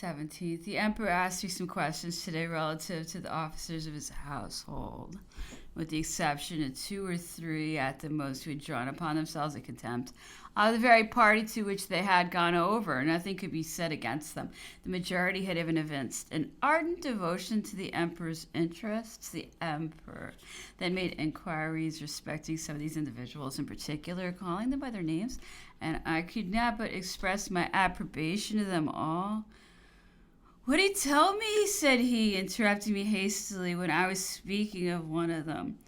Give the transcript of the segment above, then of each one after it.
17th. The emperor asked me some questions today relative to the officers of his household, with the exception of two or three at the most who had drawn upon themselves a contempt of the very party to which they had gone over. Nothing could be said against them. The majority had even evinced an ardent devotion to the emperor's interests. The emperor then made inquiries respecting some of these individuals in particular, calling them by their names, and I could not but express my approbation of them all. "What did he tell me?" said he, interrupting me hastily when I was speaking of one of them.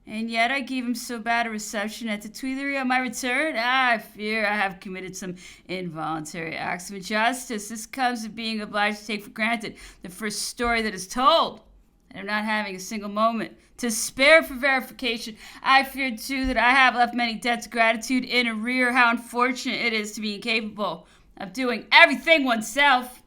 "And yet I gave him so bad a reception at the Tuileries on my return? I fear I have committed some involuntary acts of injustice. This comes of being obliged to take for granted the first story that is told, and of not having a single moment to spare for verification. I fear, too, that I have left many debts of gratitude in arrear. How unfortunate it is to be incapable of doing everything oneself."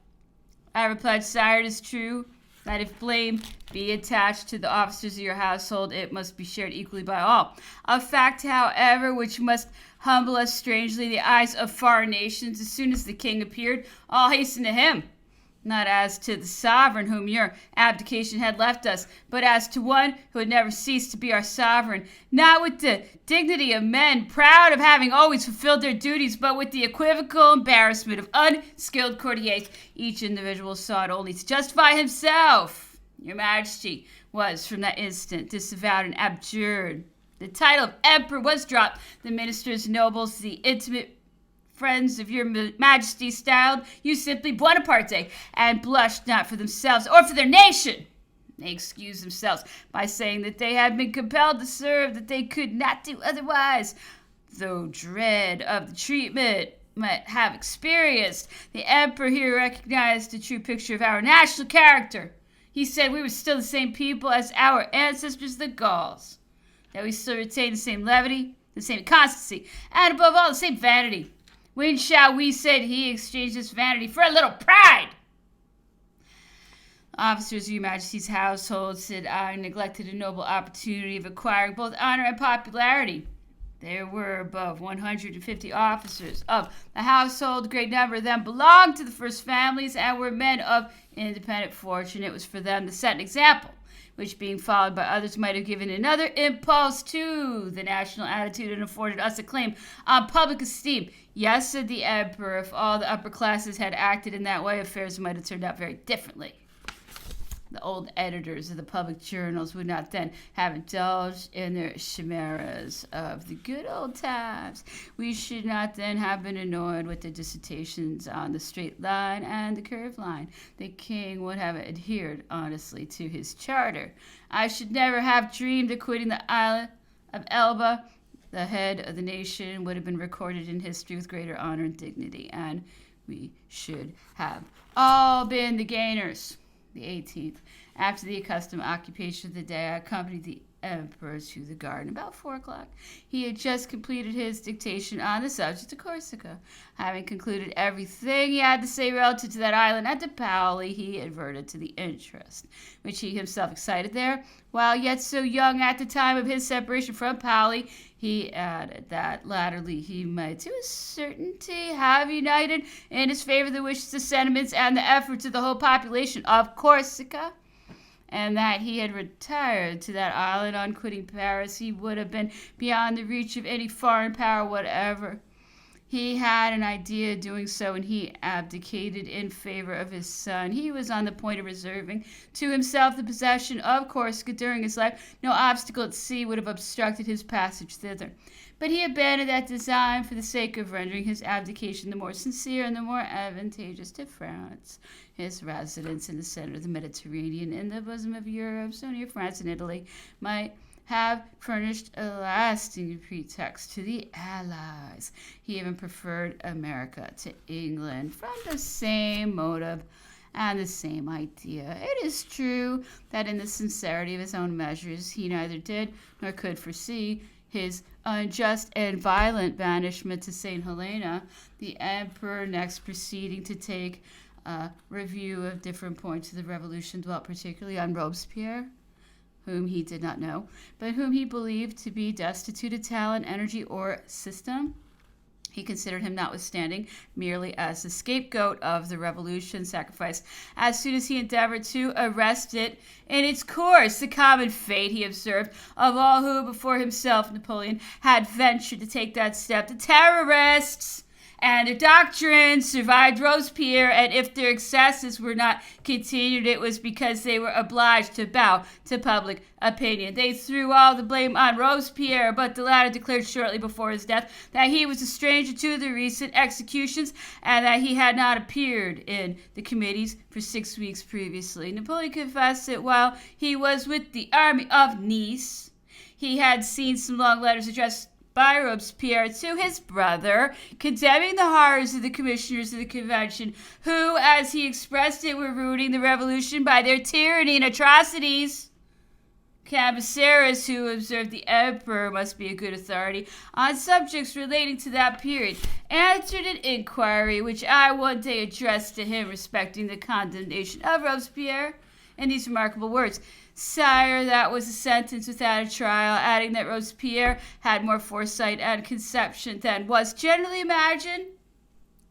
I replied, "Sire, it is true that if blame be attached to the officers of your household, it must be shared equally by all. A fact, however, which must humble us strangely in the eyes of foreign nations. As soon as the king appeared, all hastened to him, not as to the sovereign whom your abdication had left us, but as to one who had never ceased to be our sovereign, not with the dignity of men proud of having always fulfilled their duties, but with the equivocal embarrassment of unskilled courtiers. Each individual sought only to justify himself. Your Majesty was from that instant disavowed and abjured. The title of emperor was dropped. The ministers, nobles, the intimate friends of your Majesty styled you simply Buonaparte, and blushed not for themselves or for their nation. They excused themselves by saying that they had been compelled to serve, that they could not do otherwise, though dread of the treatment might have experienced. The emperor here recognized a true picture of our national character. He said we were still the same people as our ancestors, the Gauls, that we still retain the same levity, the same constancy, and above all, the same vanity. When shall we, said he, exchange this vanity for a little pride? Officers of your Majesty's household, said I, neglected a noble opportunity of acquiring both honor and popularity. There were above 150 officers of the household. A great number of them belonged to the first families and were men of independent fortune. It was for them to set an example, which, being followed by others, might have given another impulse to the national attitude and afforded us a claim on public esteem. Yes, said the emperor, if all the upper classes had acted in that way, affairs might have turned out very differently. The old editors of the public journals would not then have indulged in their chimeras of the good old times. We should not then have been annoyed with the dissertations on the straight line and the curved line. The king would have adhered honestly to his charter. I should never have dreamed of quitting the island of Elba. The head of the nation would have been recorded in history with greater honor and dignity, and we should have all been the gainers. The 18th. After the accustomed occupation of the day, I accompanied the emperor to the garden about 4 o'clock. He had just completed his dictation on the subject of Corsica. Having concluded everything he had to say relative to that island and to Paoli, he adverted to the interest which he himself excited there. While yet so young at the time of his separation from Paoli, he added that latterly he might to a certainty have united in his favor the wishes, the sentiments, and the efforts of the whole population of Corsica, and that he had retired to that island on quitting Paris, he would have been beyond the reach of any foreign power whatever. He had an idea of doing so, and he abdicated in favor of his son. He was on the point of reserving to himself the possession of Corsica during his life. No obstacle at sea would have obstructed his passage thither. But he abandoned that design for the sake of rendering his abdication the more sincere and the more advantageous to France. His residence in the center of the Mediterranean, in the bosom of Europe, so near France and Italy, might have furnished a lasting pretext to the Allies. He even preferred America to England from the same motive and the same idea. It is true that in the sincerity of his own measures he neither did nor could foresee his unjust and violent banishment to St. Helena, the emperor next proceeding to take a review of different points of the revolution, dwelt particularly on Robespierre, whom he did not know, but whom he believed to be destitute of talent, energy, or system. He considered him, notwithstanding, merely as the scapegoat of the revolution, sacrificed as soon as he endeavored to arrest it in its course. The common fate, he observed, of all who, before himself, Napoleon, had ventured to take that step. The terrorists and their doctrines survived Robespierre, and if their excesses were not continued, it was because they were obliged to bow to public opinion. They threw all the blame on Robespierre, but the latter declared shortly before his death that he was a stranger to the recent executions and that he had not appeared in the committees for 6 weeks previously. Napoleon confessed that while he was with the army of Nice, he had seen some long letters addressed by Robespierre to his brother, condemning the horrors of the commissioners of the convention, who, as he expressed it, were ruining the revolution by their tyranny and atrocities. Cambacérès, who observed the emperor must be a good authority on subjects relating to that period, answered an inquiry which I one day addressed to him respecting the condemnation of Robespierre in these remarkable words: "Sire, that was a sentence without a trial," adding that Robespierre had more foresight and conception than was generally imagined.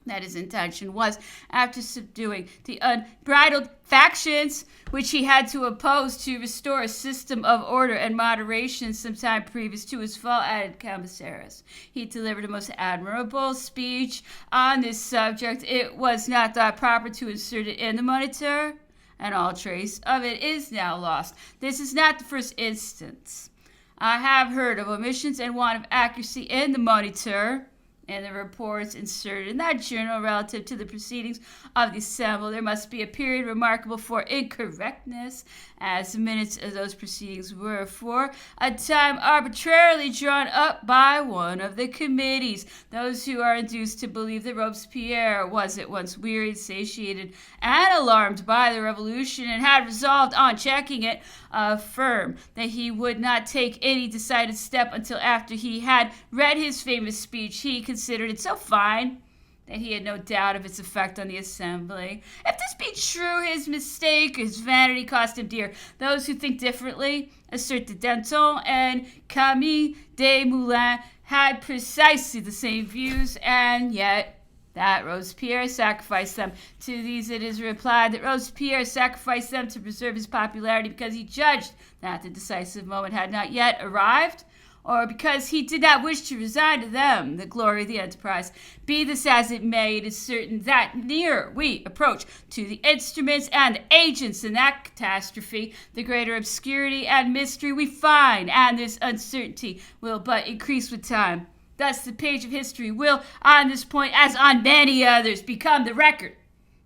That his intention was, after subduing the unbridled factions which he had to oppose, to restore a system of order and moderation some time previous to his fall, added Cambacérès. He delivered a most admirable speech on this subject. It was not thought proper to insert it in the Moniteur, and all trace of it is now lost. This is not the first instance I have heard of omissions and want of accuracy in the Moniteur and the reports inserted in that journal relative to the proceedings of the Assembly. There must be a period remarkable for incorrectness, as the minutes of those proceedings were for a time arbitrarily drawn up by one of the committees. Those who are induced to believe that Robespierre was at once wearied, satiated, and alarmed by the revolution, and had resolved on checking it, affirm that he would not take any decided step until after he had read his famous speech. He considered it so fine that he had no doubt of its effect on the Assembly. If this be true, his mistake, his vanity cost him dear. Those who think differently assert that Danton and Camille Desmoulins had precisely the same views, and yet that Robespierre sacrificed them. To these it is replied that Robespierre sacrificed them to preserve his popularity because he judged that the decisive moment had not yet arrived, or because he did not wish to resign to them the glory of the enterprise. Be this as it may, it is certain that nearer we approach to the instruments and the agents in that catastrophe, the greater obscurity and mystery we find, and this uncertainty will but increase with time. Thus, the page of history will, on this point, as on many others, become the record,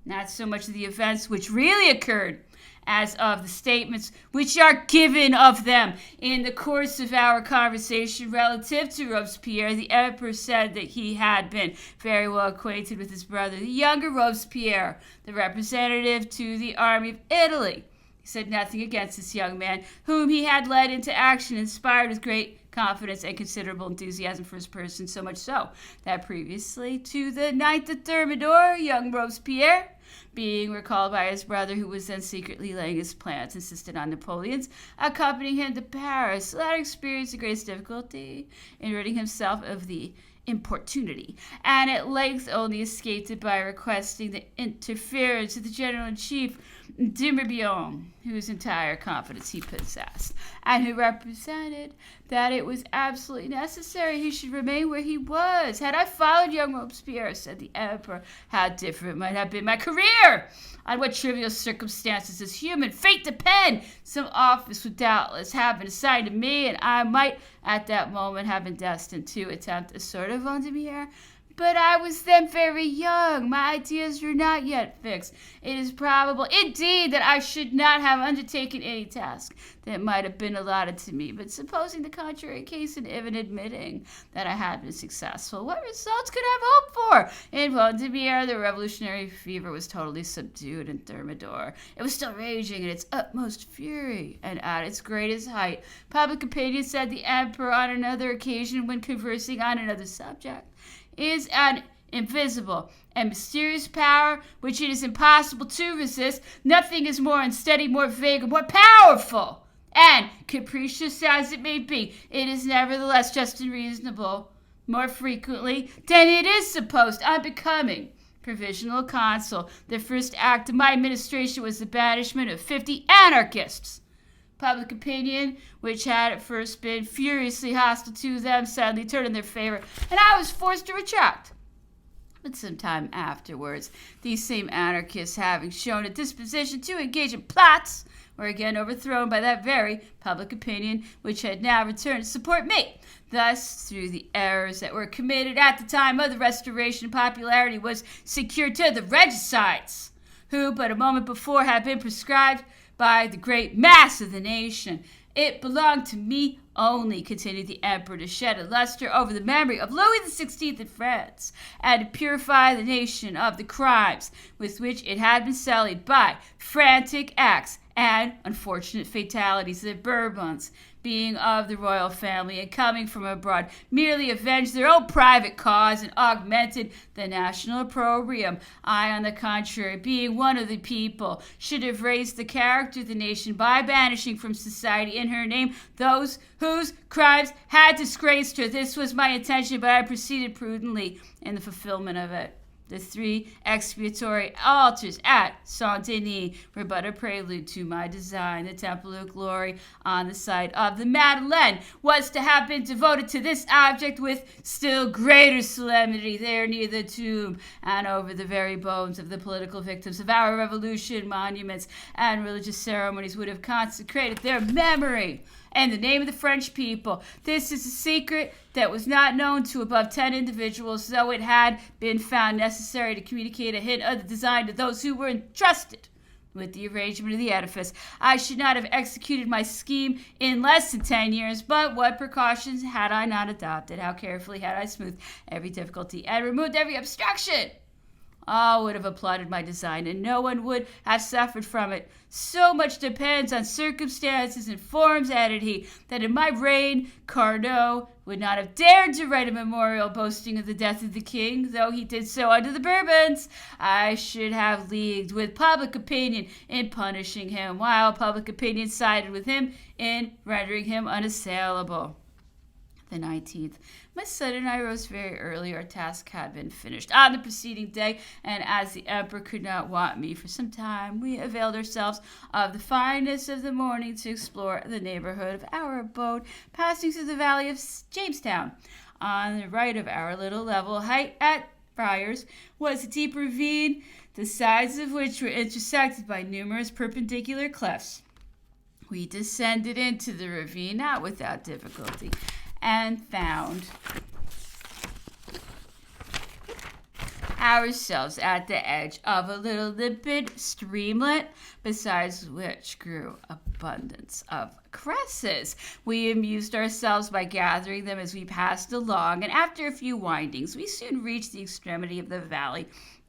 not so much of the events which really occurred, as of the statements which are given of them. In the course of our conversation relative to Robespierre, the emperor said that he had been very well acquainted with his brother, the younger Robespierre, the representative to the army of Italy. He said nothing against this young man, whom he had led into action, inspired with great confidence and considerable enthusiasm for his person, so much so that previously to the 9th of Thermidor, young Robespierre, being recalled by his brother, who was then secretly laying his plans, insisted on Napoleon's accompanying him to Paris. The latter experienced the greatest difficulty in ridding himself of the importunity, and at length only escaped it by requesting the interference of the General-in-Chief, de Mourbillon, whose entire confidence he possessed, and who represented that it was absolutely necessary he should remain where he was. Had I followed young Robespierre, said the emperor, how different might have been my career! On what trivial circumstances does human fate depend? Some office would doubtless have been assigned to me, and I might at that moment have been destined to attempt a sort of Vendémiaire. But I was then very young. My ideas were not yet fixed. It is probable, indeed, that I should not have undertaken any task that might have been allotted to me. But supposing the contrary case, and even admitting that I had been successful, what results could I have hoped for? In Vendémiaire, the revolutionary fever was totally subdued. In Thermidor, it was still raging in its utmost fury, and at its greatest height. Public opinion, said the emperor on another occasion when conversing on another subject, is an invisible and mysterious power which it is impossible to resist. Nothing is more unsteady, more vague, or more powerful. And, capricious as it may be, it is nevertheless just and reasonable more frequently than it is supposed on becoming provisional consul. The first act of my administration was the banishment of 50 anarchists. Public opinion, which had at first been furiously hostile to them, suddenly turned in their favor, and I was forced to retract. But some time afterwards, these same anarchists, having shown a disposition to engage in plots, were again overthrown by that very public opinion, which had now returned to support me. Thus, through the errors that were committed at the time of the Restoration, popularity was secured to the regicides, who but a moment before had been proscribed by the great mass of the nation. It belonged to me only, continued the emperor, to shed a luster over the memory of Louis XVI in France, and to purify the nation of the crimes with which it had been sullied by frantic acts and unfortunate fatalities. The Bourbons, being of the royal family and coming from abroad, merely avenged their own private cause and augmented the national opprobrium. I, on the contrary, being one of the people, should have raised the character of the nation by banishing from society in her name those whose crimes had disgraced her. This was my intention, but I proceeded prudently in the fulfillment of it. The 3 expiatory altars at Saint-Denis were but a prelude to my design. The Temple of Glory on the site of the Madeleine was to have been devoted to this object with still greater solemnity. There near the tomb and over the very bones of the political victims of our revolution, monuments and religious ceremonies would have consecrated their memory in the name of the French people. This is a secret that was not known to above 10 individuals, though it had been found necessary to communicate a hint of the design to those who were entrusted with the arrangement of the edifice. I should not have executed my scheme in less than 10 years, but what precautions had I not adopted? How carefully had I smoothed every difficulty and removed every obstruction? All would have applauded my design, and no one would have suffered from it. So much depends on circumstances and forms, added he, that in my reign Carnot would not have dared to write a memorial boasting of the death of the king, though he did so under the Bourbons. I should have leagued with public opinion in punishing him, while public opinion sided with him in rendering him unassailable. The 19th. My son and I rose very early. Our task had been finished on the preceding day, and as the emperor could not want me for some time, we availed ourselves of the fineness of the morning to explore the neighborhood of our abode, passing through the valley of Jamestown. On the right of our little level height at Friars was a deep ravine, the sides of which were intersected by numerous perpendicular clefts. We descended into the ravine, not without difficulty, and found ourselves at the edge of a little limpid streamlet, beside which grew abundance of cresses. We amused ourselves by gathering them as we passed along, and after a few windings, we soon reached the extremity of the valley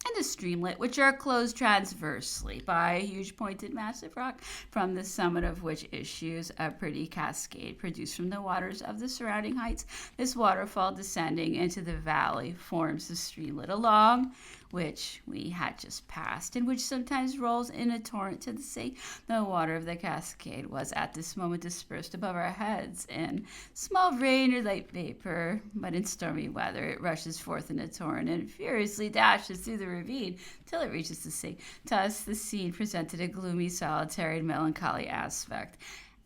and the streamlet, which are closed transversely by a huge pointed massive rock, from the summit of which issues a pretty cascade produced from the waters of the surrounding heights. This waterfall, descending into the valley, forms the streamlet along which we had just passed, and which sometimes rolls in a torrent to the sea. The water of the cascade was at this moment dispersed above our heads in small rain or light vapor, but in stormy weather it rushes forth in a torrent and furiously dashes through the ravine till it reaches the sea. To us the scene presented a gloomy, solitary, and melancholy aspect,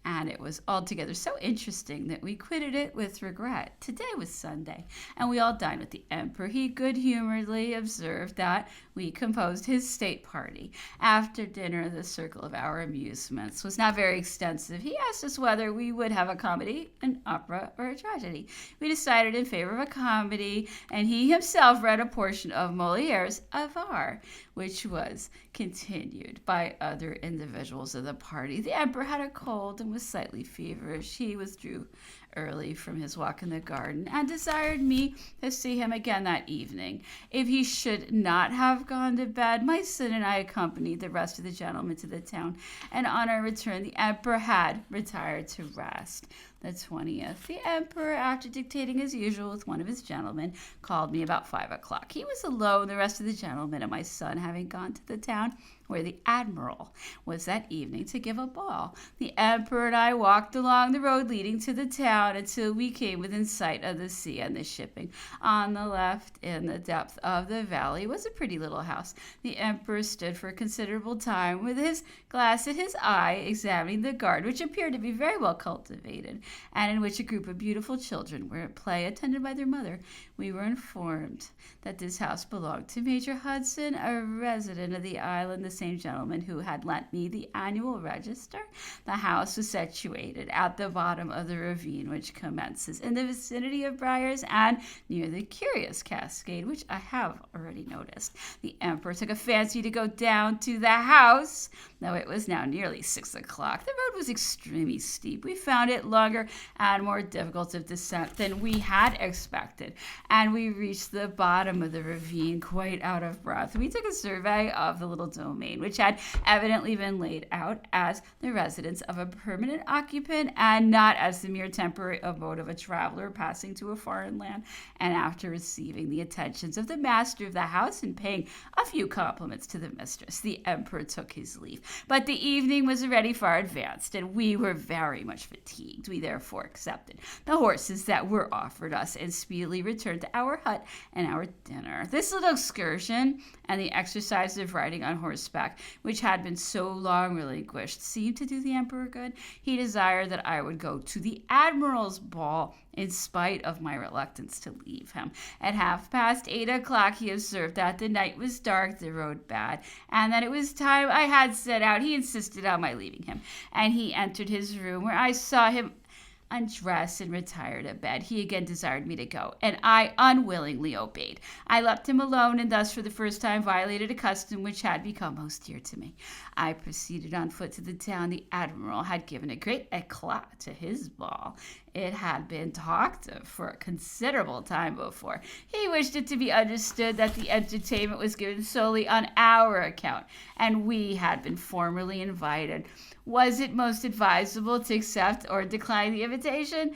and it was altogether so interesting that we quitted it with regret. Today was Sunday, and we all dined with the emperor. He good-humoredly observed that we composed his state party. After dinner, the circle of our amusements was not very extensive. He asked us whether we would have a comedy, an opera, or a tragedy. We decided in favor of a comedy, and he himself read a portion of Molière's Avare, which was continued by other individuals of the party. The emperor had a cold and was slightly feverish. He withdrew early from his walk in the garden and desired me to see him again that evening. If he should not have gone to bed, my son and I accompanied the rest of the gentlemen to the town, and on our return the emperor had retired to rest. The 20th, the emperor, after dictating as usual with one of his gentlemen, called me about 5 o'clock. He was alone, the rest of the gentlemen and my son having gone to the town, where the admiral was that evening to give a ball. The emperor and I walked along the road leading to the town until we came within sight of the sea and the shipping. On the left, in the depth of the valley, was a pretty little house. The emperor stood for a considerable time with his glass at his eye, examining the garden, which appeared to be very well cultivated, and in which a group of beautiful children were at play, attended by their mother. We were informed that this house belonged to Major Hudson, a resident of the island, the same gentleman who had lent me the annual register. The house was situated at the bottom of the ravine, which commences in the vicinity of Briars and near the curious cascade, which I have already noticed. The emperor took a fancy to go down to the house, though it was now nearly 6 o'clock. The road was extremely steep. We found it longer and more difficult of descent than we had expected, and we reached the bottom of the ravine quite out of breath. We took a survey of the little domain, which had evidently been laid out as the residence of a permanent occupant and not as the mere temporary abode of a traveler passing to a foreign land. And after receiving the attentions of the master of the house and paying a few compliments to the mistress, the emperor took his leave. But the evening was already far advanced, and we were very much fatigued. We therefore accepted the horses that were offered us and speedily returned to our hut and our dinner. This little excursion and the exercise of riding on horseback, which had been so long relinquished, seemed to do the emperor good. He desired that I would go to the admiral's ball in spite of my reluctance to leave him. At 8:30 o'clock, he observed that the night was dark, the road bad, and that it was time I had set out. He insisted on my leaving him, and he entered his room, where I saw him undressed and retired to bed. He again desired me to go, and I unwillingly obeyed. I left him alone, and thus for the first time violated a custom which had become most dear to me. I proceeded on foot to the town. The admiral had given a great eclat to his ball. It had been talked of for a considerable time before. He wished it to be understood that the entertainment was given solely on our account, and we had been formally invited. Was it most advisable to accept or decline the invitation?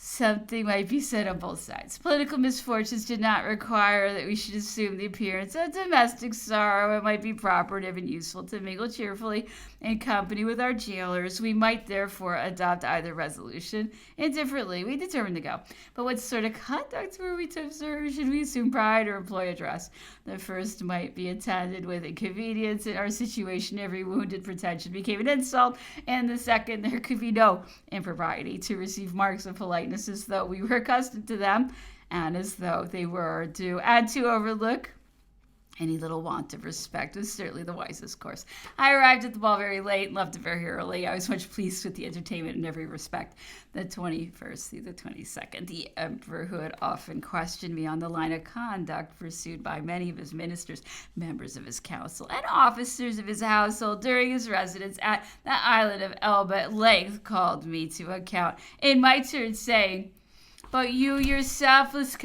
Something might be said on both sides. Political misfortunes did not require that we should assume the appearance of domestic sorrow. It might be proper and even useful to mingle cheerfully in company with our jailers. We might therefore adopt either resolution. Indifferently, we determined to go. But what sort of conduct were we to observe? Should we assume pride or employ address? The first might be attended with inconvenience. In our situation, every wounded pretension became an insult. And the second, there could be no impropriety to receive marks of politeness as though we were accustomed to them, and as though they were our due, and to overlook any little want of respect was certainly the wisest course. I arrived at the ball very late and left it very early. I was much pleased with the entertainment in every respect. The 21st through the 22nd, the emperor, who had often questioned me on the line of conduct pursued by many of his ministers, members of his council, and officers of his household during his residence at the island of Elba, at length called me to account in my turn, saying, "But you yourself, Las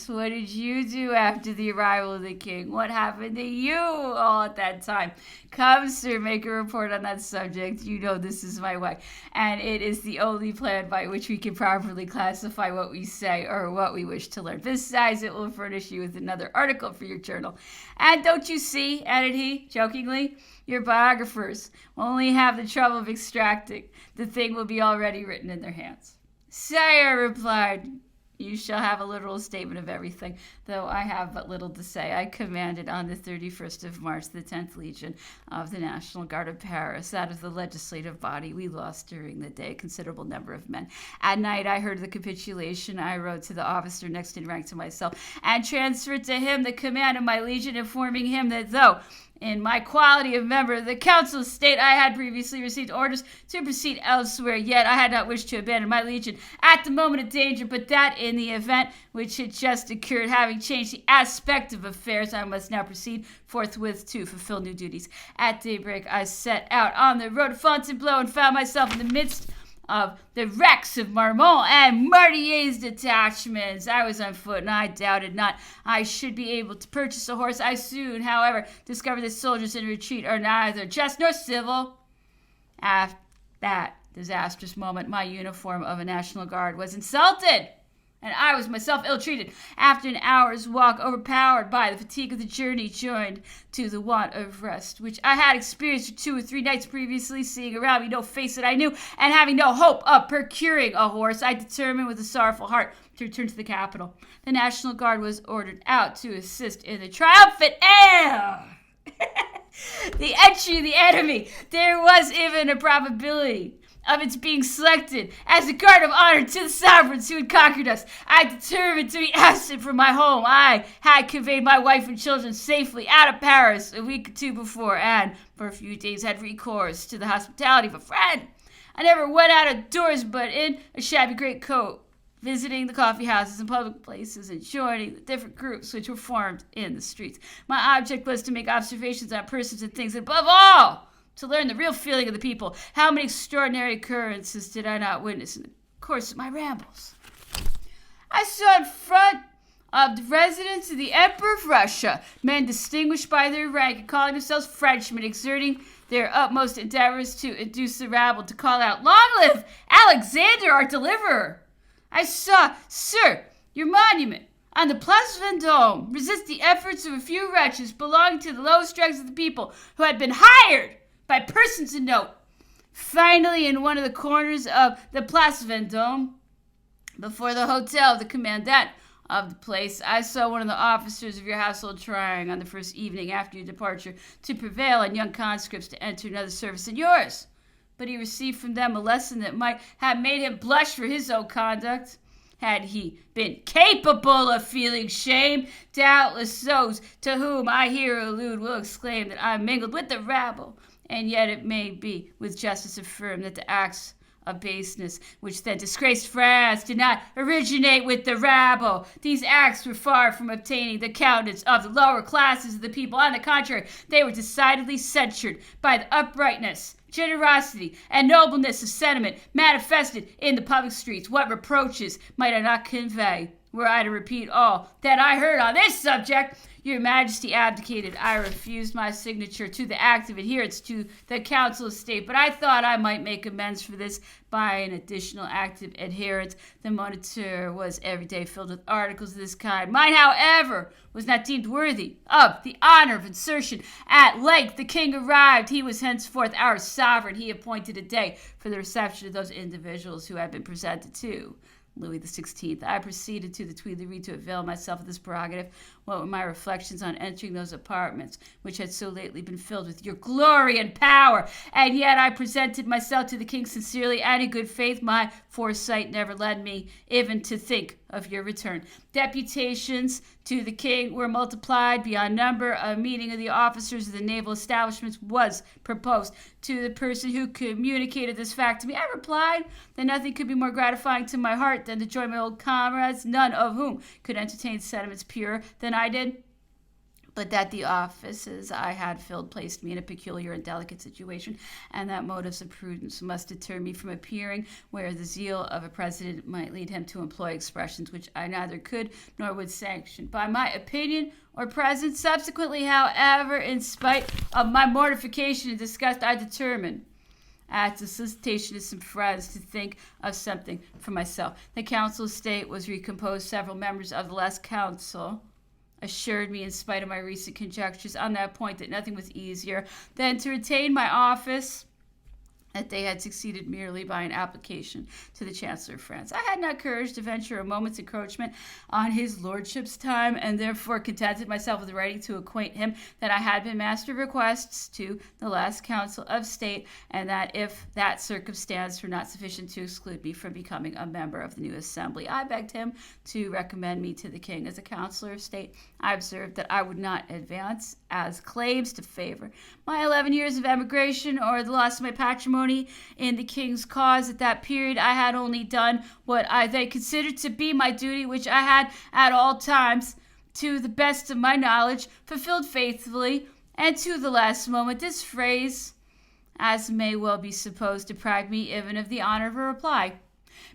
what did you do after the arrival of the king? What happened to you all at that time? Come, sir, make a report on that subject. You know this is my way, and it is the only plan by which we can properly classify what we say or what we wish to learn. Besides, it will furnish you with another article for your journal. And don't you see," added he, jokingly, "your biographers will only have the trouble of extracting. The thing will be already written in their hands." "Sire," I replied, "you shall have a literal statement of everything, though I have but little to say. I commanded on the 31st of March the 10th Legion of the National Guard of Paris. That of the legislative body we lost during the day a considerable number of men. At night I heard the capitulation. I wrote to the officer next in rank to myself and transferred to him the command of my legion, informing him that though in my quality of member of the Council of State, I had previously received orders to proceed elsewhere, yet I had not wished to abandon my legion at the moment of danger, but that in the event which had just occurred, having changed the aspect of affairs, I must now proceed forthwith to fulfill new duties. At daybreak, I set out on the road to Fontainebleau and found myself in the midst of the wrecks of Marmont and Martier's detachments. I was on foot, and I doubted not I should be able to purchase a horse. I soon, however, discovered that soldiers in retreat are neither just nor civil. At that disastrous moment, my uniform of a National Guard was insulted and I was myself ill-treated. After an hour's walk, overpowered by the fatigue of the journey, joined to the want of rest, which I had experienced for 2 or 3 nights previously, seeing around me no face that I knew, and having no hope of procuring a horse, I determined with a sorrowful heart to return to the capital. The National Guard was ordered out to assist in the triumphant the entry of the enemy. There was even a probability of its being selected as a guard of honor to the sovereigns who had conquered us. I determined to be absent from my home. I had conveyed my wife and children safely out of Paris a week or 2 before, and for a few days had recourse to the hospitality of a friend. I never went out of doors but in a shabby greatcoat, visiting the coffee houses and public places and joining the different groups which were formed in the streets. My object was to make observations on persons and things, and above all, to learn the real feeling of the people. How many extraordinary occurrences did I not witness in the course of my rambles? I saw in front of the residence of the Emperor of Russia men distinguished by their rank and calling themselves Frenchmen, exerting their utmost endeavors to induce the rabble to call out, "Long live Alexander, our deliverer!" I saw, sir, your monument on the Place Vendôme resist the efforts of a few wretches belonging to the lowest ranks of the people who had been hired by persons of note. Finally, in one of the corners of the Place Vendôme, before the hotel of the commandant of the place, I saw one of the officers of your household trying on the first evening after your departure to prevail on young conscripts to enter another service than yours. But he received from them a lesson that might have made him blush for his own conduct. Had he been capable of feeling shame, doubtless those to whom I here allude will exclaim that I mingled with the rabble. And yet it may be with justice affirmed that the acts of baseness which then disgraced France did not originate with the rabble. These acts were far from obtaining the countenance of the lower classes of the people. On the contrary, they were decidedly censured by the uprightness, generosity, and nobleness of sentiment manifested in the public streets. What reproaches might I not convey were I to repeat all that I heard on this subject? Your Majesty abdicated. I refused my signature to the act of adherence to the Council of State, but I thought I might make amends for this by an additional act of adherence. The Moniteur was every day filled with articles of this kind. Mine, however, was not deemed worthy of the honor of insertion. At length the king arrived. He was henceforth our sovereign. He appointed a day for the reception of those individuals who had been presented to Louis XVI. I proceeded to the Tuileries to avail myself of this prerogative. What were my reflections on entering those apartments, which had so lately been filled with your glory and power? And yet I presented myself to the king sincerely and in good faith. My foresight never led me even to think of your return. Deputations to the king were multiplied beyond number. A meeting of the officers of the naval establishments was proposed. To the person who communicated this fact to me, I replied that nothing could be more gratifying to my heart than to join my old comrades, none of whom could entertain sentiments purer than I did, but that the offices I had filled placed me in a peculiar and delicate situation, and that motives of prudence must deter me from appearing where the zeal of a president might lead him to employ expressions which I neither could nor would sanction by my opinion or presence. Subsequently, however, in spite of my mortification and disgust, I determined, at the solicitation of some friends, to think of something for myself. The Council of State was recomposed. Several members of the last council assured me, in spite of my recent conjectures on that point, that nothing was easier than to retain my office, that they had succeeded merely by an application to the Chancellor of France. I had not courage to venture a moment's encroachment on his lordship's time, and therefore contented myself with writing to acquaint him that I had been master of requests to the last Council of State, and that if that circumstance were not sufficient to exclude me from becoming a member of the new Assembly, I begged him to recommend me to the King as a Councillor of State. I observed that I would not advance as claims to favor my 11 years of emigration or the loss of my patrimony in the king's cause. At that period I had only done what I then considered to be my duty, which I had at all times, to the best of my knowledge, fulfilled faithfully and to the last moment. This phrase, as may well be supposed, deprived me even of the honor of a reply.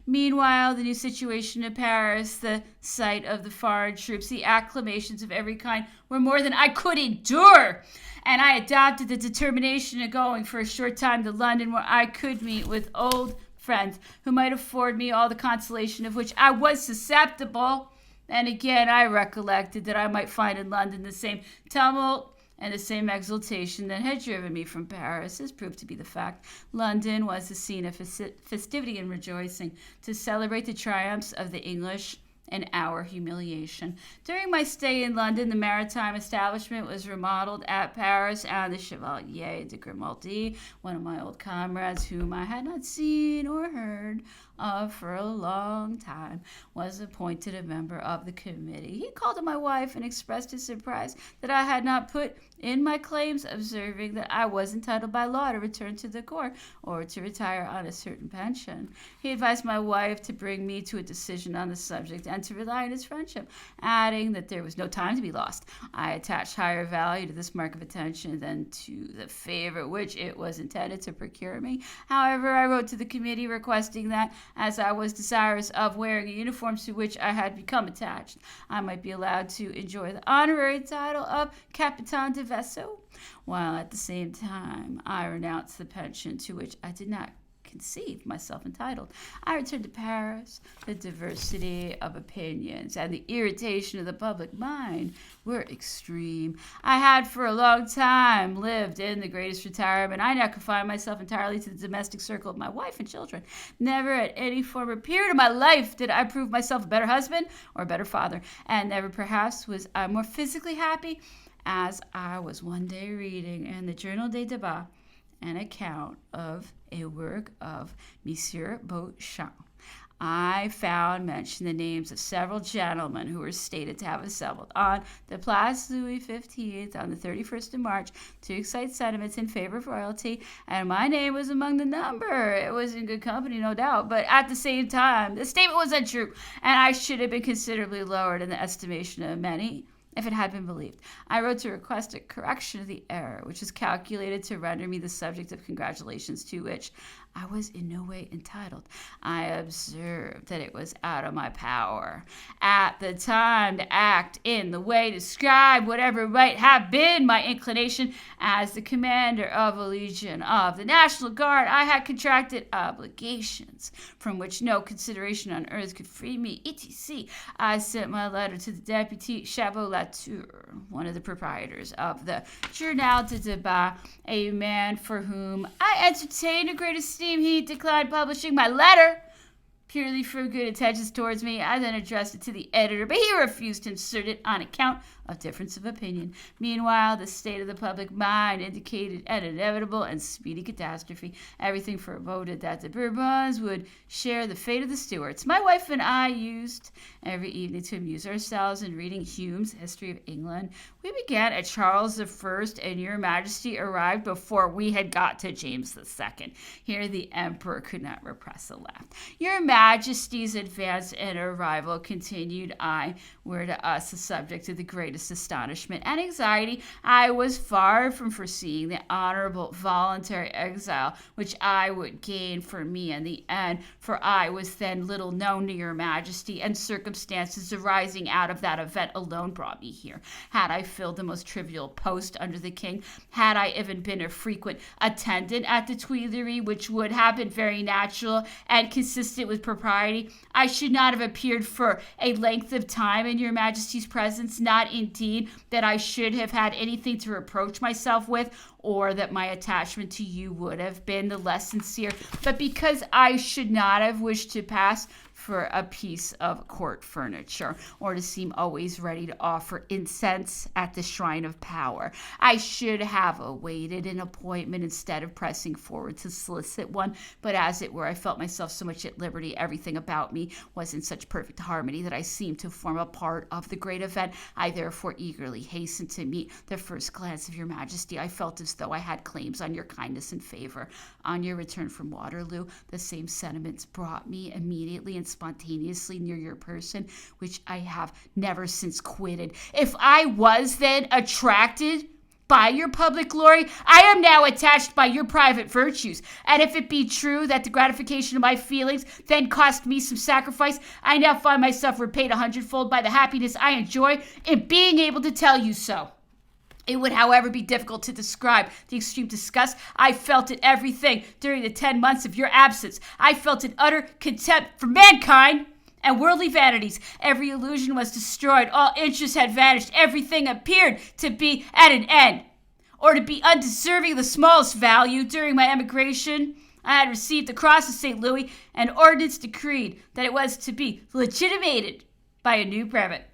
Meanwhile, the new situation in Paris, the sight of the foreign troops, the acclamations of every kind were more than I could endure, and I adopted the determination of going for a short time to London, where I could meet with old friends who might afford me all the consolation of which I was susceptible. And again, I recollected that I might find in London the same tumult and the same exultation that had driven me from Paris, as proved to be the fact. London was the scene of festivity and rejoicing to celebrate the triumphs of the English and our humiliation. During my stay in London, the maritime establishment was remodeled at Paris, and the Chevalier de Grimaldi, one of my old comrades whom I had not seen or heard of for a long time, was appointed a member of the committee. He called on my wife and expressed his surprise that I had not put in my claims, observing that I was entitled by law to return to the court or to retire on a certain pension. He advised my wife to bring me to a decision on the subject and to rely on his friendship, adding that there was no time to be lost. I attached higher value to this mark of attention than to the favor which it was intended to procure me. However, I wrote to the committee requesting that, as I was desirous of wearing a uniform to which I had become attached, I might be allowed to enjoy the honorary title of Capitaine de Vaisseau, while at the same time I renounced the pension to which I did not conceive myself entitled. I returned to Paris. The diversity of opinions and the irritation of the public mind were extreme. I had for a long time lived in the greatest retirement. I now confined myself entirely to the domestic circle of my wife and children. Never at any former period of my life did I prove myself a better husband or a better father, and never perhaps was I more physically happy, as I was one day reading in the Journal des Débats an account of a work of Monsieur Beauchamp. I found mentioned the names of several gentlemen who were stated to have assembled on the Place Louis XV on the 31st of March to excite sentiments in favor of royalty, and my name was among the number. It was in good company, no doubt, but at the same time, the statement was untrue, and I should have been considerably lowered in the estimation of many if it had been believed. I wrote to request a correction of the error, which is calculated to render me the subject of congratulations to which I was in no way entitled. I observed that it was out of my power at the time to act in the way described, whatever might have been my inclination as the commander of a legion of the National Guard. I had contracted obligations from which no consideration on earth could free me, etc. I sent my letter to the deputy Chabot-Latour, one of the proprietors of the Journal de Débat, a man for whom I entertained a great esteem. He declined publishing my letter purely for good intentions towards me. I then addressed it to the editor, but he refused to insert it on account of difference of opinion. Meanwhile, the state of the public mind indicated an inevitable and speedy catastrophe. Everything foreboded that the Bourbons would share the fate of the Stuarts. My wife and I used every evening to amuse ourselves in reading Hume's History of England. We began at Charles I, and Your Majesty arrived before we had got to James II. Here the Emperor could not repress a laugh. Your Majesty's advance and arrival, continued I, were to us the subject of the greatest astonishment and anxiety. I was far from foreseeing the honorable voluntary exile which I would gain for me in the end, for I was then little known to your Majesty, and circumstances arising out of that event alone brought me here. Had I filled the most trivial post under the king, had I even been a frequent attendant at the Tuileries, which would have been very natural and consistent with propriety, I should not have appeared for a length of time in your Majesty's presence, not indeed that I should have had anything to reproach myself with, or that my attachment to you would have been the less sincere, but because I should not have wished to pass for a piece of court furniture, or to seem always ready to offer incense at the shrine of power. I should have awaited an appointment instead of pressing forward to solicit one, but as it were, I felt myself so much at liberty, everything about me was in such perfect harmony, that I seemed to form a part of the great event. I therefore eagerly hastened to meet the first glance of your Majesty. I felt as though I had claims on your kindness and favor. On your return from Waterloo, the same sentiments brought me immediately and spontaneously near your person, which I have never since quitted. If I was then attracted by your public glory, I am now attached by your private virtues. And if it be true that the gratification of my feelings then cost me some sacrifice, I now find myself repaid 100-fold by the happiness I enjoy in being able to tell you so. It would, however, be difficult to describe the extreme disgust I felt at everything during the 10 months of your absence. I felt an utter contempt for mankind and worldly vanities. Every illusion was destroyed. All interest had vanished. Everything appeared to be at an end, or to be undeserving of the smallest value. During my emigration, I had received the Cross of St. Louis, an ordinance decreed that it was to be legitimated by a new brevet.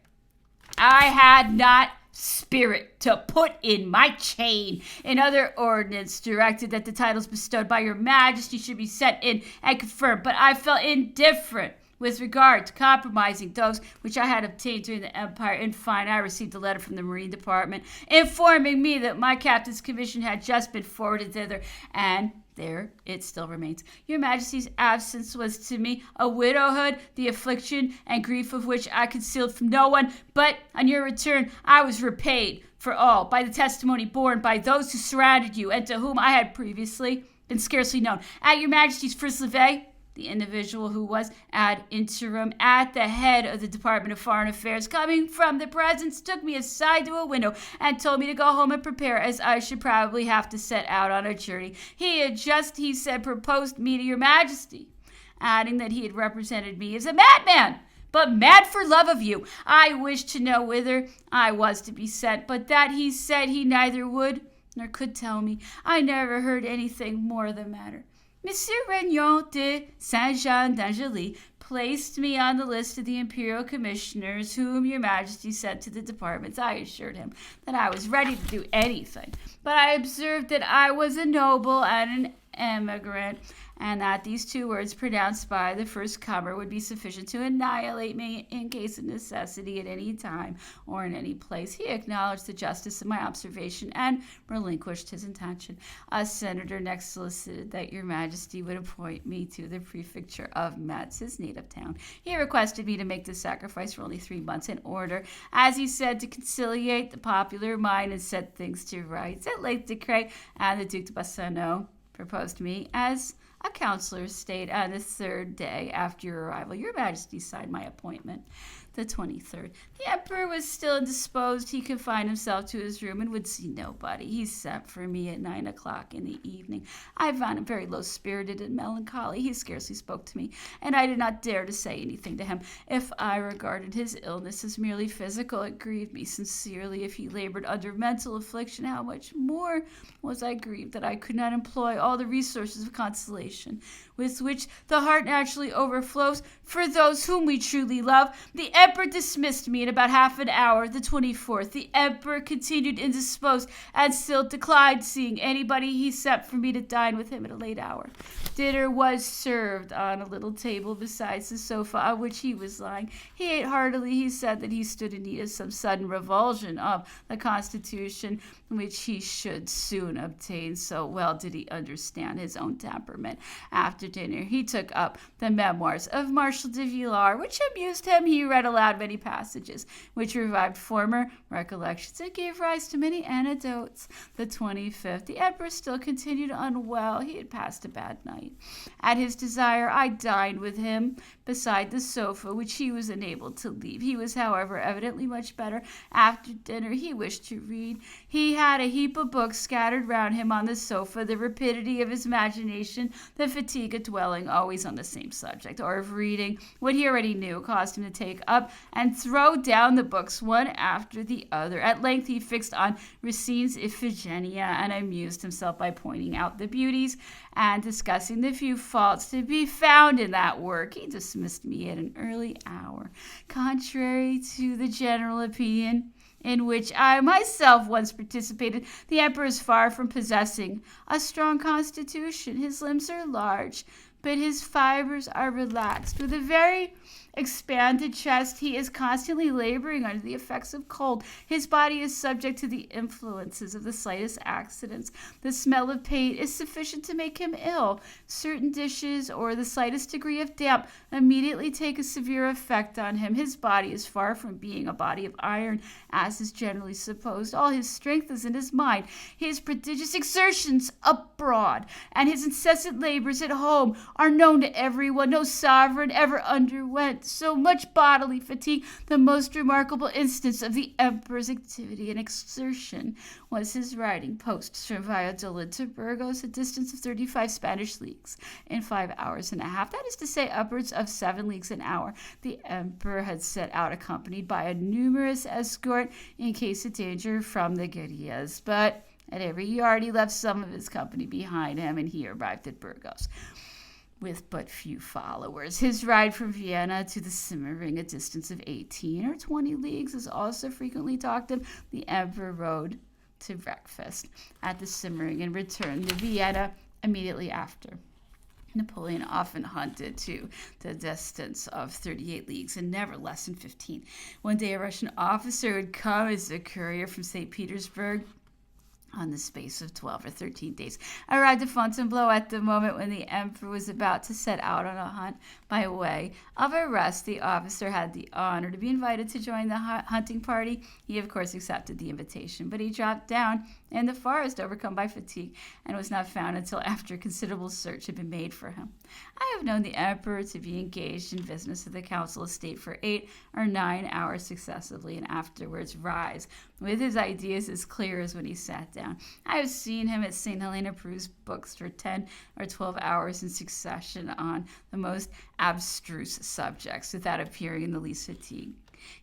I had not spirit to put in my chain. Another ordinance directed that the titles bestowed by your majesty should be sent in and confirmed, but I felt indifferent with regard to compromising those which I had obtained during the empire. In fine, I received a letter from the Marine Department informing me that my captain's commission had just been forwarded thither, and there it still remains. Your Majesty's absence was to me a widowhood, the affliction and grief of which I concealed from no one. But on your return, I was repaid for all by the testimony borne by those who surrounded you and to whom I had previously been scarcely known. At your Majesty's first levee, the individual who was ad interim at the head of the Department of Foreign Affairs, coming from the presence, took me aside to a window and told me to go home and prepare, as I should probably have to set out on a journey. He had just, he said, proposed me to your Majesty, adding that he had represented me as a madman, but mad for love of you. I wished to know whither I was to be sent, but that he said he neither would nor could tell me. I never heard anything more of the matter. Monsieur Regnault de Saint-Jean d'Angely placed me on the list of the imperial commissioners whom your Majesty sent to the departments. I assured him that I was ready to do anything, but I observed that I was a noble and an emigrant, and that these two words pronounced by the first comer would be sufficient to annihilate me in case of necessity at any time or in any place. He acknowledged the justice of my observation and relinquished his intention. A senator next solicited that your Majesty would appoint me to the prefecture of Metz, his native town. He requested me to make this sacrifice for only 3 months in order, as he said, to conciliate the popular mind and set things to rights. At length, Decret and the Duc de Bassano proposed me as a counselor of state on the 3rd day after your arrival. Your Majesty signed my appointment the 23rd. The Emperor was still indisposed. He confined himself to his room and would see nobody. He sent for me at 9 o'clock in the evening. I found him very low-spirited and melancholy. He scarcely spoke to me, and I did not dare to say anything to him. If I regarded his illness as merely physical, it grieved me sincerely. If he labored under mental affliction, how much more was I grieved that I could not employ all the resources of consolation with which the heart naturally overflows for those whom we truly love. The Emperor dismissed me in about half an hour, the 24th. The Emperor continued indisposed and still declined seeing anybody. He sent for me to dine with him at a late hour. Dinner was served on a little table beside the sofa on which he was lying. He ate heartily. He said that he stood in need of some sudden revulsion of the Constitution, which he should soon obtain. So well did he understand his own temperament. After dinner, he took up the Memoirs of Marshal de Villars, which amused him. He read aloud many passages, which revived former recollections and gave rise to many anecdotes. The 25th, the Emperor still continued unwell. He had passed a bad night. At his desire, I dined with him beside the sofa, which he was unable to leave. He was, however, evidently much better. After dinner, he wished to read. He had a heap of books scattered round him on the sofa. The rapidity of his imagination, the fatigue of dwelling always on the same subject, or of reading what he already knew, caused him to take up and throw down the books one after the other. At length he fixed on Racine's Iphigenia and amused himself by pointing out the beauties and discussing the few faults to be found in that work. He dismissed me at an early hour. Contrary to the general opinion, in which I myself once participated, the Emperor is far from possessing a strong constitution. His limbs are large, but his fibers are relaxed. With a very expanded chest, he is constantly laboring under the effects of cold. His body is subject to the influences of the slightest accidents. The smell of paint is sufficient to make him ill. Certain dishes or the slightest degree of damp immediately take a severe effect on him. His body is far from being a body of iron, as is generally supposed. All his strength is in his mind. His prodigious exertions abroad and his incessant labors at home are known to everyone. No sovereign ever underwent with so much bodily fatigue. The most remarkable instance of the emperor's activity and exertion was his riding post from Valladolid to Burgos, a distance of 35 Spanish leagues, in 5 hours and a half. That is to say, upwards of 7 leagues an hour. The emperor had set out accompanied by a numerous escort in case of danger from the guerrillas, but at every yard he left some of his company behind him, and he arrived at Burgos with but few followers. His ride from Vienna to the Simmering, a distance of 18 or 20 leagues, is also frequently talked of. The emperor rode to breakfast at the Simmering and returned to Vienna immediately after. Napoleon often hunted to the distance of 38 leagues and never less than 15. One day a Russian officer would come as a courier from St. Petersburg on the space of 12 or 13 days, arrived at Fontainebleau at the moment when the emperor was about to set out on a hunt. By way of arrest, the officer had the honor to be invited to join the hunting party. He, of course, accepted the invitation, but he dropped down in the forest, overcome by fatigue, and was not found until after considerable search had been made for him. I have known the emperor to be engaged in business at the council of state for 8 or 9 hours successively, and afterwards rise with his ideas as clear as when he sat down. I have seen him at St. Helena peruse books for 10 or 12 hours in succession on the most abstruse subjects without appearing in the least fatigue.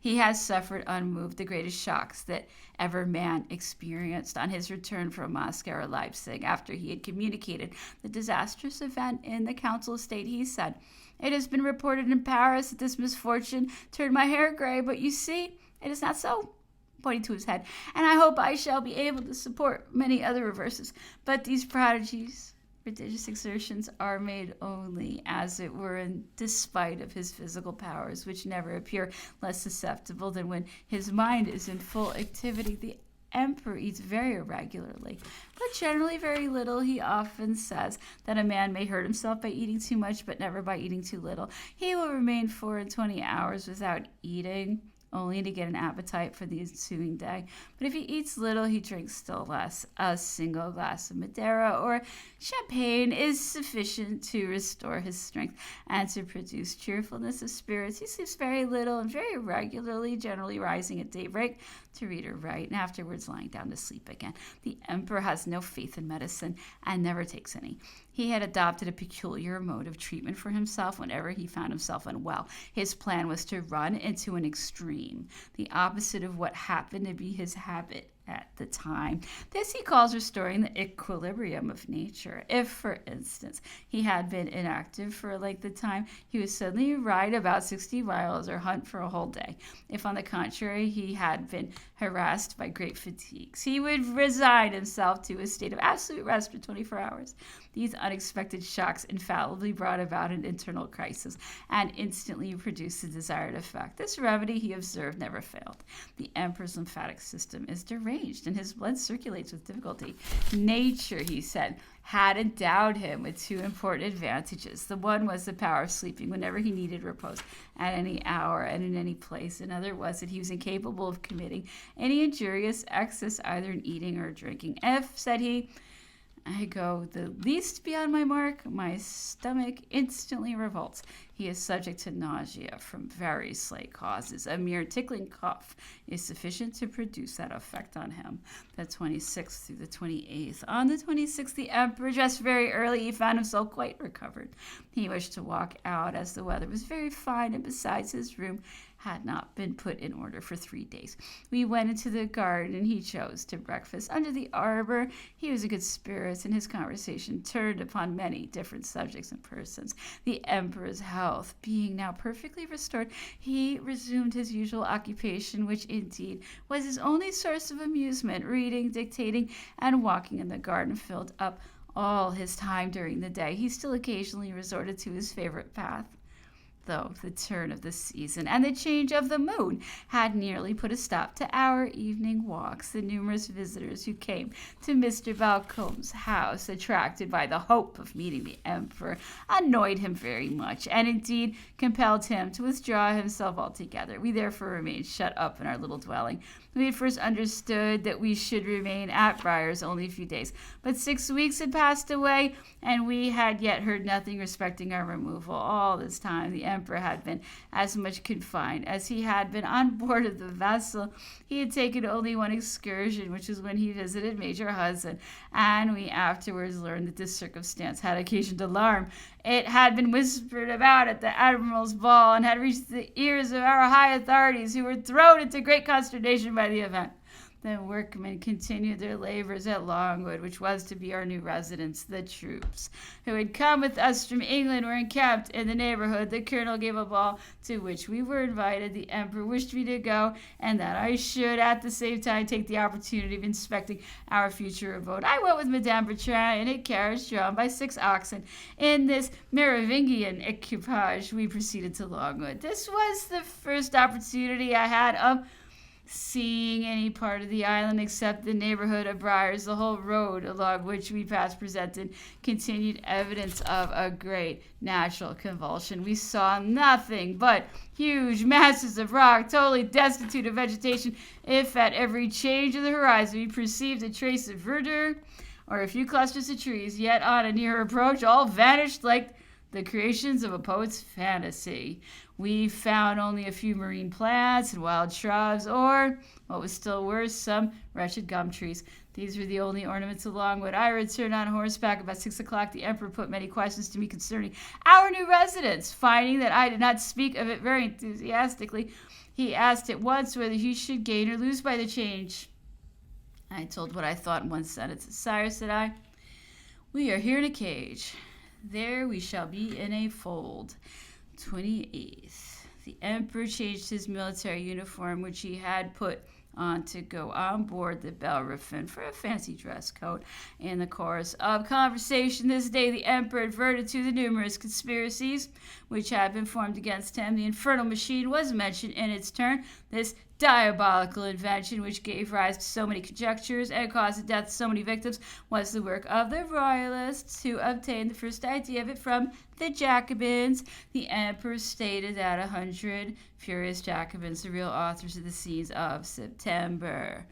He has suffered unmoved the greatest shocks that ever man experienced. On his return from Moscow or Leipzig, after he had communicated the disastrous event in the council of state, he said, "It has been reported in Paris that this misfortune turned my hair gray, but you see, it is not so," pointing to his head, "and I hope I shall be able to support many other reverses. But these prodigies, prodigious exertions, are made only, as it were, in despite of his physical powers, which never appear less susceptible than when his mind is in full activity." The emperor eats very irregularly, but generally very little. He often says that a man may hurt himself by eating too much, but never by eating too little. He will remain 24 hours without eating, only to get an appetite for the ensuing day. But if he eats little, he drinks still less. A single glass of Madeira or champagne is sufficient to restore his strength and to produce cheerfulness of spirits. He sleeps very little and very regularly, generally rising at daybreak to read or write, and afterwards lying down to sleep again. The emperor has no faith in medicine and never takes any. He had adopted a peculiar mode of treatment for himself whenever he found himself unwell. His plan was to run into an extreme, the opposite of what happened to be his habit at the time. This he calls restoring the equilibrium of nature. If, for instance, he had been inactive for a length of time, he would suddenly ride about 60 miles or hunt for a whole day. If, on the contrary, he had been harassed by great fatigues, he would resign himself to a state of absolute rest for 24 hours. These unexpected shocks infallibly brought about an internal crisis and instantly produced the desired effect. This remedy, he observed, never failed. The emperor's lymphatic system is deranged and his blood circulates with difficulty. Nature, he said, had endowed him with 2 important advantages. The one was the power of sleeping whenever he needed repose, at any hour and in any place. Another was that he was incapable of committing any injurious excess either in eating or drinking. If, said he, I go the least beyond my mark, my stomach instantly revolts. He is subject to nausea from very slight causes. A mere tickling cough is sufficient to produce that effect on him. The 26th through the 28th. On the 26th, the emperor dressed very early. He found himself quite recovered. He wished to walk out as the weather was very fine, and besides, his room had not been put in order for 3 days. We went into the garden, and he chose to breakfast under the arbor. He was in good spirits, and his conversation turned upon many different subjects and persons. The emperor's health being now perfectly restored, he resumed his usual occupation, which indeed was his only source of amusement. Reading, dictating, and walking in the garden filled up all his time during the day. He still occasionally resorted to his favorite path, though the turn of the season and the change of the moon had nearly put a stop to our evening walks. The numerous visitors who came to Mr. Balcomb's house, attracted by the hope of meeting the emperor, annoyed him very much, and indeed compelled him to withdraw himself altogether. We therefore remained shut up in our little dwelling, we had first understood that we should remain at Briars only a few days. But 6 weeks had passed away, and we had yet heard nothing respecting our removal. All this time, the emperor had been as much confined as he had been on board of the vessel. He had taken only one excursion, which was when he visited Major Hudson, and we afterwards learned that this circumstance had occasioned alarm. It had been whispered about at the Admiral's ball and had reached the ears of our high authorities, who were thrown into great consternation by the event. The workmen continued their labors at Longwood, which was to be our new residence. The troops who had come with us from England were encamped in the neighborhood. The colonel gave a ball to which we were invited. The emperor wished me to go, and that I should at the same time take the opportunity of inspecting our future abode. I went with Madame Bertrand in a carriage drawn by 6 oxen. In this Merovingian equipage we proceeded to Longwood. This was the first opportunity I had of seeing any part of the island except the neighborhood of Briars. The whole road along which we passed presented continued evidence of a great natural convulsion. We saw nothing but huge masses of rock, totally destitute of vegetation. If at every change of the horizon we perceived a trace of verdure or a few clusters of trees, yet on a nearer approach all vanished like the creations of a poet's fantasy. We found only a few marine plants and wild shrubs, or, what was still worse, some wretched gum trees. These were the only ornaments of Longwood. I returned on horseback about 6 o'clock. The emperor put many questions to me concerning our new residence. Finding that I did not speak of it very enthusiastically, he asked at once whether he should gain or lose by the change. I told what I thought in one sentence. Sire, said I, we are here in a cage. There we shall be in a fold. 28th. The emperor changed his military uniform, which he had put on to go on board the Bellerophon for a fancy dress coat. In the course of conversation this day, the emperor adverted to the numerous conspiracies which had been formed against him. The infernal machine was mentioned in its turn. This diabolical invention, which gave rise to so many conjectures and caused the death of so many victims, was the work of the royalists, who obtained the first idea of it from the Jacobins. The emperor stated that 100 furious Jacobins, the real authors of the scenes of September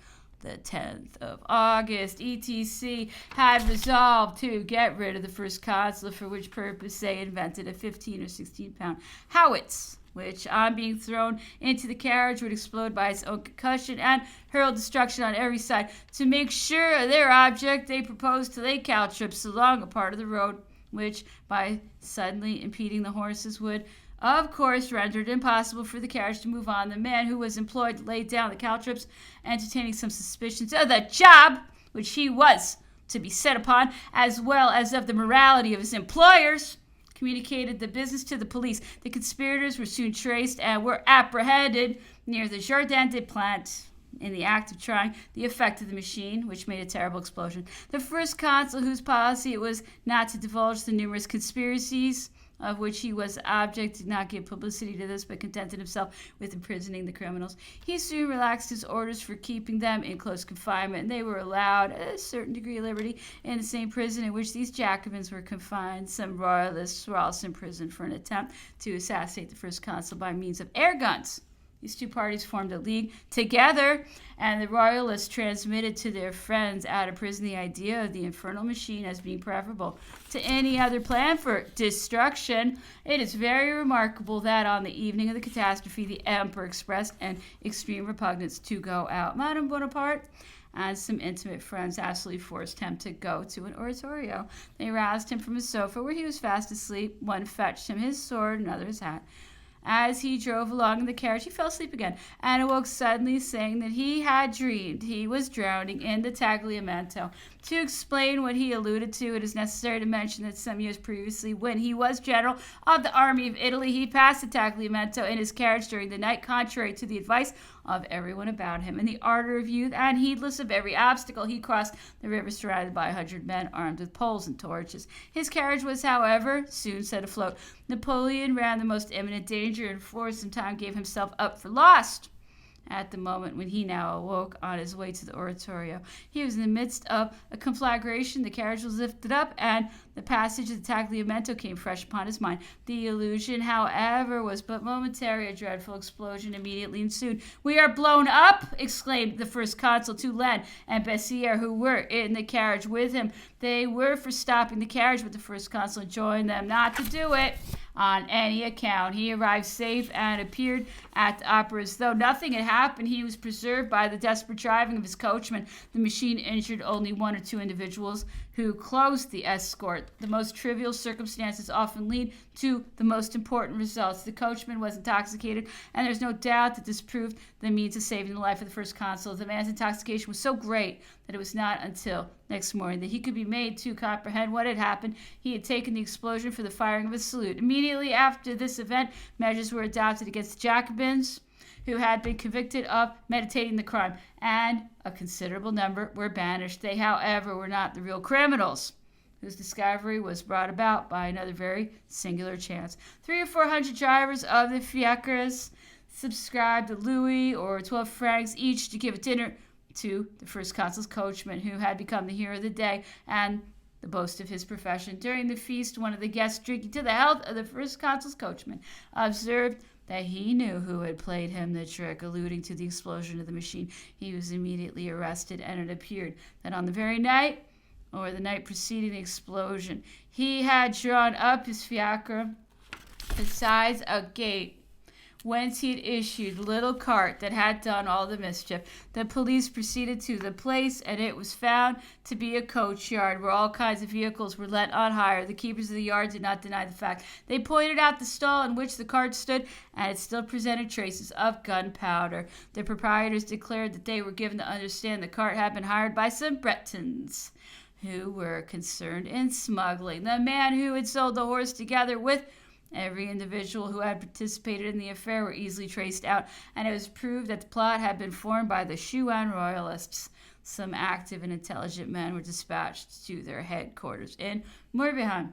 the 10th of August, etc., had resolved to get rid of the first consul, for which purpose they invented a 15 or 16 pound howitz, which, on being thrown into the carriage, would explode by its own concussion and hurl destruction on every side. To make sure of their object, they proposed to lay caltrops along a part of the road, which, by suddenly impeding the horses, would, of course, render it impossible for the carriage to move on. The man who was employed to lay down the caltrops, entertaining some suspicions of the job which he was to be set upon, as well as of the morality of his employers, communicated the business to the police. The conspirators were soon traced and were apprehended near the Jardin des Plantes in the act of trying the effect of the machine, which made a terrible explosion. The first consul, whose policy it was not to divulge the numerous conspiracies of which he was the object, did not give publicity to this, but contented himself with imprisoning the criminals. He soon relaxed his orders for keeping them in close confinement, and they were allowed a certain degree of liberty in the same prison in which these Jacobins were confined. Some royalists were also imprisoned for an attempt to assassinate the first consul by means of air guns. These two parties formed a league together, and the royalists transmitted to their friends out of prison the idea of the infernal machine as being preferable to any other plan for destruction. It is very remarkable that on the evening of the catastrophe, the emperor expressed an extreme repugnance to go out. Madame Bonaparte and some intimate friends absolutely forced him to go to an oratorio. They roused him from his sofa, where he was fast asleep. One fetched him his sword, another his hat. As he drove along in the carriage, he fell asleep again, and awoke suddenly, saying that he had dreamed he was drowning in the Tagliamento. To explain what he alluded to, it is necessary to mention that some years previously, when he was general of the army of Italy, he passed the Tagliamento in his carriage during the night, contrary to the advice of everyone about him. In the ardor of youth, and heedless of every obstacle, he crossed the river surrounded by 100 men armed with poles and torches. His carriage was, however, soon set afloat. Napoleon ran the most imminent danger, and for some time gave himself up for lost. at the moment when he now awoke on his way to the oratorio. He was in the midst of a conflagration. The carriage was lifted up, and the passage of the Tagliamento came fresh upon his mind. The illusion, however, was but momentary. A dreadful explosion immediately ensued. "We are blown up!" exclaimed the first consul to Len and Bessières, who were in the carriage with him. They were for stopping the carriage, but the first consul enjoined them not to do it on any account. He arrived safe and appeared at the opera as though nothing had happened. He was preserved by the desperate driving of his coachman. The machine injured only one or two individuals who closed the escort. The most trivial circumstances often lead to the most important results. The coachman was intoxicated, and there's no doubt that this proved the means of saving the life of the first consul. The man's intoxication was so great that it was not until next morning that he could be made to comprehend what had happened. He had taken the explosion for the firing of a salute. Immediately after this event, measures were adopted against the Jacobins, who had been convicted of meditating the crime, and a considerable number were banished. They, however, were not the real criminals, whose discovery was brought about by another very singular chance. 300 or 400 drivers of the fiacres subscribed a louis or 12 francs each to give a dinner to the first consul's coachman, who had become the hero of the day and the boast of his profession. During the feast, one of the guests, drinking to the health of the first consul's coachman, observed that he knew who had played him the trick, alluding to the explosion of the machine. He was immediately arrested, and it appeared that on the very night, or the night preceding the explosion, he had drawn up his fiacre beside a gate whence he had issued the little cart that had done all the mischief. The police proceeded to the place, and it was found to be a coach yard where all kinds of vehicles were let on hire. The keepers of the yard did not deny the fact. They pointed out the stall in which the cart stood, and it still presented traces of gunpowder. The proprietors declared that they were given to understand the cart had been hired by some Bretons who were concerned in smuggling. The man who had sold the horse, together with every individual who had participated in the affair, were easily traced out, and it was proved that the plot had been formed by the Chouan royalists. Some active and intelligent men were dispatched to their headquarters in Morbihan.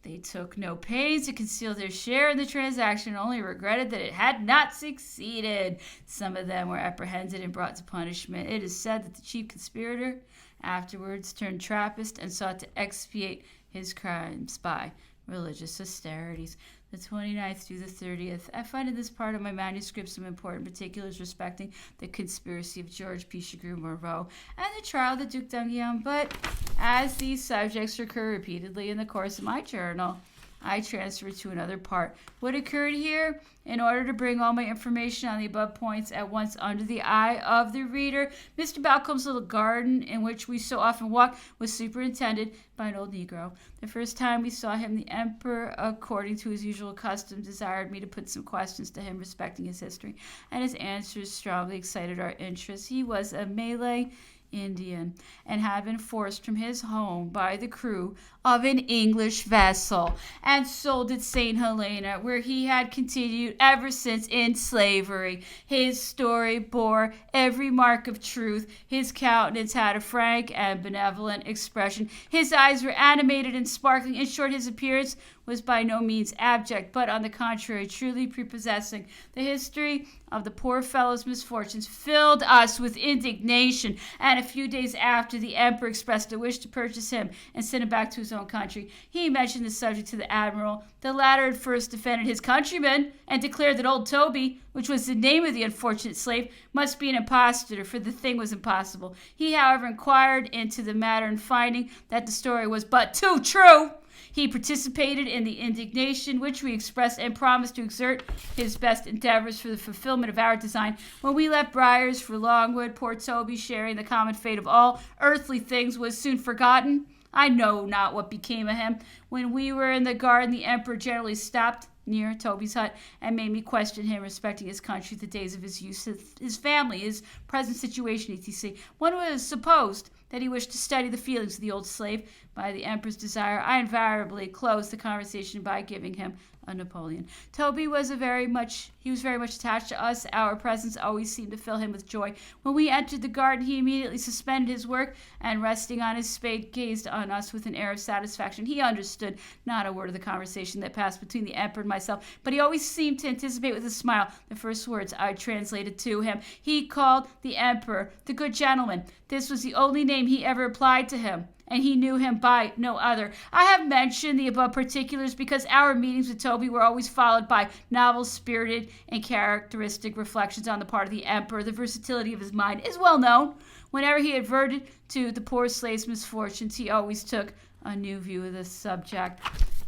They took no pains to conceal their share in the transaction, only regretted that it had not succeeded. Some of them were apprehended and brought to punishment. It is said that the chief conspirator afterwards turned Trappist and sought to expiate his crimes by religious austerities. The 29th through the 30th. I find in this part of my manuscript some important particulars respecting the conspiracy of George Pichegru Moreau and the trial of the Duc d'Enghien, but as these subjects recur repeatedly in the course of my journal, I transfer to another part. What occurred here, in order to bring all my information on the above points at once under the eye of the reader, Mr. Balcomb's little garden, in which we so often walked, was superintended by an old Negro. The first time we saw him, the Emperor, according to his usual custom, desired me to put some questions to him respecting his history, and his answers strongly excited our interest. He was a Malay Indian, and had been forced from his home by the crew of an English vessel and sold at St. Helena, where he had continued ever since in slavery. His story bore every mark of truth. His countenance had a frank and benevolent expression. His eyes were animated and sparkling. In short, his appearance was by no means abject, but on the contrary, truly prepossessing. The history of the poor fellow's misfortunes filled us with indignation, and a few days after, the emperor expressed a wish to purchase him and send him back to his own country. He mentioned the subject to the admiral. The latter at first defended his countryman and declared that old Toby, which was the name of the unfortunate slave, must be an impostor, for the thing was impossible. He, however, inquired into the matter, and finding that the story was but too true, he participated in the indignation which we expressed, and promised to exert his best endeavors for the fulfillment of our design. When we left Briars for Longwood, poor Toby, sharing the common fate of all earthly things, was soon forgotten. I know not what became of him. When we were in the garden, the emperor generally stopped near Toby's hut and made me question him respecting his country, the days of his youth, his family, his present situation, etc. One would have supposed that he wished to study the feelings of the old slave. by the emperor's desire, I invariably closed the conversation by giving him a Napoleon. Toby was very much attached to us. Our presence always seemed to fill him with joy. When we entered the garden, he immediately suspended his work and, resting on his spade, gazed on us with an air of satisfaction. He understood not a word of the conversation that passed between the emperor and myself, but he always seemed to anticipate with a smile the first words I translated to him. He called the emperor the good gentleman. This was the only name he ever applied to him, and he knew him by no other. I have mentioned the above particulars because our meetings with Toby were always followed by novel, spirited, and characteristic reflections on the part of the emperor. The versatility of his mind is well known. Whenever he adverted to the poor slave's misfortunes, he always took a new view of the subject.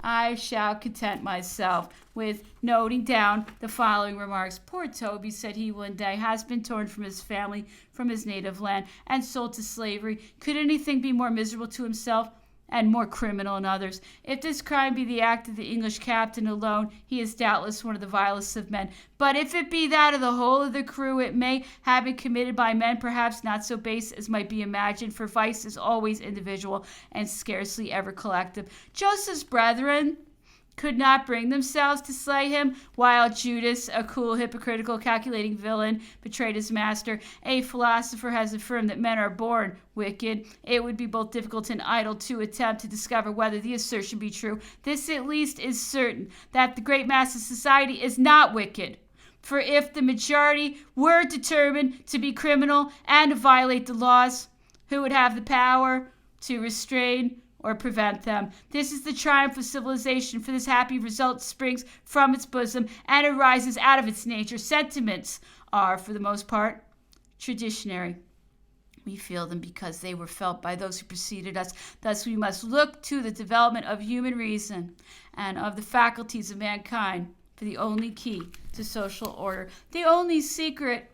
I shall content myself with noting down the following remarks. Poor Toby, said he one day, has been torn from his family, from his native land, and sold to slavery. Could anything be more miserable to himself and more criminal in others? If this crime be the act of the English captain alone, he is doubtless one of the vilest of men. But if it be that of the whole of the crew, it may have been committed by men perhaps not so base as might be imagined, for vice is always individual and scarcely ever collective. Joseph's brethren could not bring themselves to slay him, while Judas, a cool, hypocritical, calculating villain, betrayed his master. A philosopher has affirmed that men are born wicked. It would be both difficult and idle to attempt to discover whether the assertion be true. This at least is certain, that the great mass of society is not wicked. For if the majority were determined to be criminal and to violate the laws, who would have the power to restrain or prevent them? This is the triumph of civilization, for this happy result springs from its bosom and arises out of its nature. Sentiments are, for the most part, traditionary. We feel them because they were felt by those who preceded us. Thus we must look to the development of human reason and of the faculties of mankind for the only key to social order, the only secret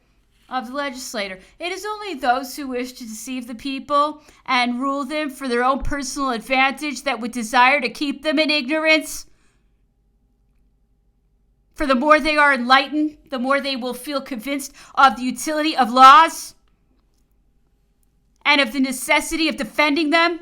of the legislator. It is only those who wish to deceive the people and rule them for their own personal advantage that would desire to keep them in ignorance. For the more they are enlightened, the more they will feel convinced of the utility of laws and of the necessity of defending them.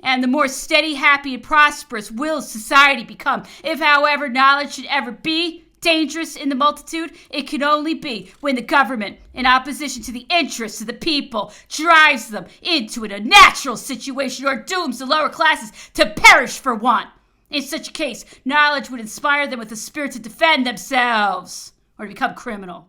And the more steady, happy, and prosperous will society become. If, however, knowledge should ever be dangerous in the multitude, it can only be when the government, in opposition to the interests of the people, drives them into an unnatural situation or dooms the lower classes to perish for want. In such a case, knowledge would inspire them with the spirit to defend themselves or to become criminal.